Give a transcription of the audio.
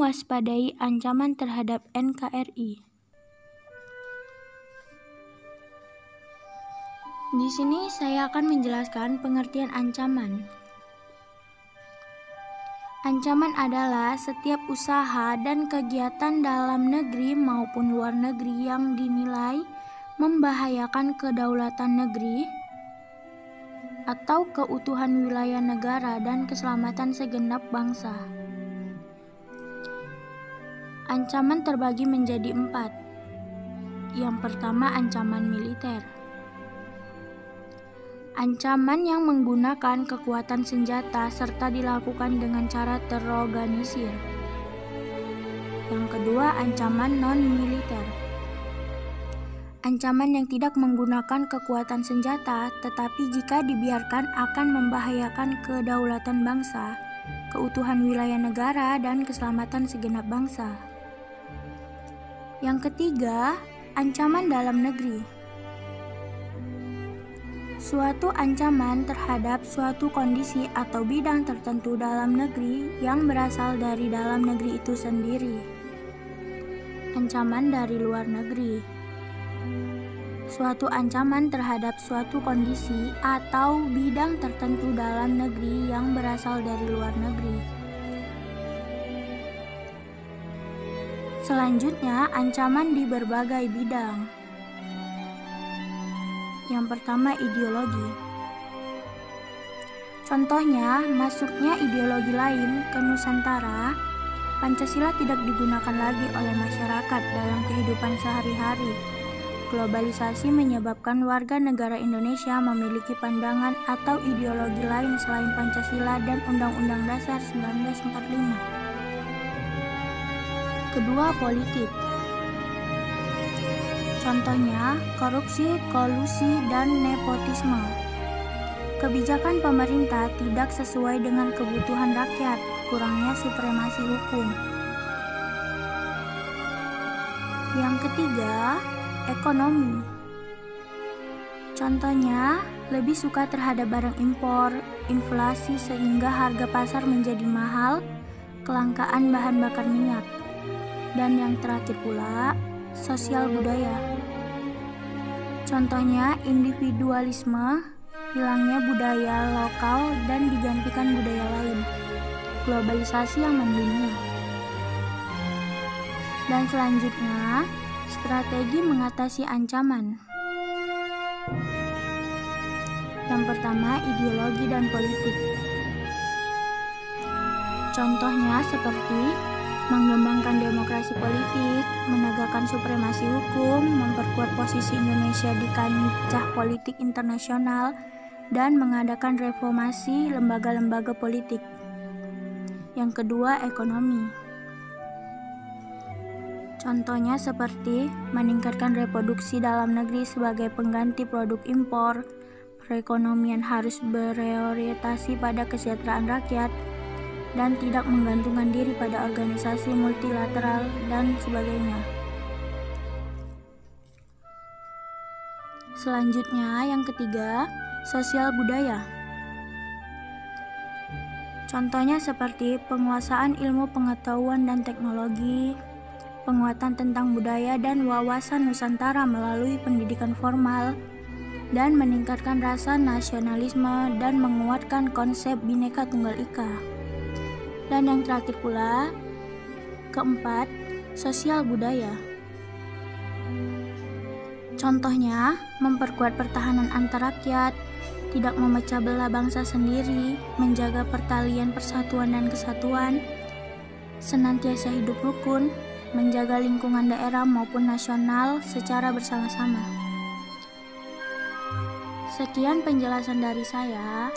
mewaspadai ancaman terhadap NKRI. Di sini saya akan menjelaskan pengertian ancaman. Ancaman adalah setiap usaha dan kegiatan dalam negeri maupun luar negeri yang dinilai membahayakan kedaulatan negeri atau keutuhan wilayah negara dan keselamatan segenap bangsa. Ancaman terbagi menjadi 4. Yang pertama, ancaman militer. Ancaman yang menggunakan kekuatan senjata serta dilakukan dengan cara terorganisir. Yang kedua, ancaman non-militer. Ancaman yang tidak menggunakan kekuatan senjata, tetapi jika dibiarkan akan membahayakan kedaulatan bangsa, keutuhan wilayah negara, dan keselamatan segenap bangsa. Yang ketiga, ancaman dalam negeri. Suatu ancaman terhadap suatu kondisi atau bidang tertentu dalam negeri yang berasal dari dalam negeri itu sendiri. Ancaman dari luar negeri. Suatu ancaman terhadap suatu kondisi atau bidang tertentu dalam negeri yang berasal dari luar negeri. Selanjutnya, ancaman di berbagai bidang. Yang pertama, ideologi. Contohnya, masuknya ideologi lain ke Nusantara, Pancasila tidak digunakan lagi oleh masyarakat dalam kehidupan sehari-hari. Globalisasi menyebabkan warga negara Indonesia memiliki pandangan atau ideologi lain selain Pancasila dan Undang-Undang Dasar 1945. Kedua, politik. Contohnya, korupsi, kolusi, dan nepotisme. Kebijakan pemerintah tidak sesuai dengan kebutuhan rakyat, kurangnya supremasi hukum. Yang ketiga, ekonomi. Contohnya, lebih suka terhadap barang impor, inflasi sehingga harga pasar menjadi mahal, kelangkaan bahan bakar minyak. Dan yang terakhir pula, sosial budaya. Contohnya, individualisme, hilangnya budaya lokal dan digantikan budaya lain, globalisasi yang mendunia. Dan selanjutnya, strategi mengatasi ancaman. Yang pertama, ideologi dan politik. Contohnya seperti mengembangkan demokrasi politik, menegakkan supremasi hukum, memperkuat posisi Indonesia di kancah politik internasional, dan mengadakan reformasi lembaga-lembaga politik. Yang kedua, ekonomi. Contohnya seperti meningkatkan reproduksi dalam negeri sebagai pengganti produk impor, perekonomian harus berorientasi pada kesejahteraan rakyat, dan tidak menggantungkan diri pada organisasi multilateral, dan sebagainya. Selanjutnya, yang ketiga, sosial budaya. Contohnya seperti penguasaan ilmu pengetahuan dan teknologi, penguatan tentang budaya dan wawasan Nusantara melalui pendidikan formal, dan meningkatkan rasa nasionalisme dan menguatkan konsep Bhinneka Tunggal Ika. Dan yang terakhir pula, keempat, sosial budaya. Contohnya, memperkuat pertahanan antar rakyat, tidak memecah belah bangsa sendiri, menjaga pertalian persatuan dan kesatuan, senantiasa hidup rukun, menjaga lingkungan daerah maupun nasional secara bersama-sama. Sekian penjelasan dari saya.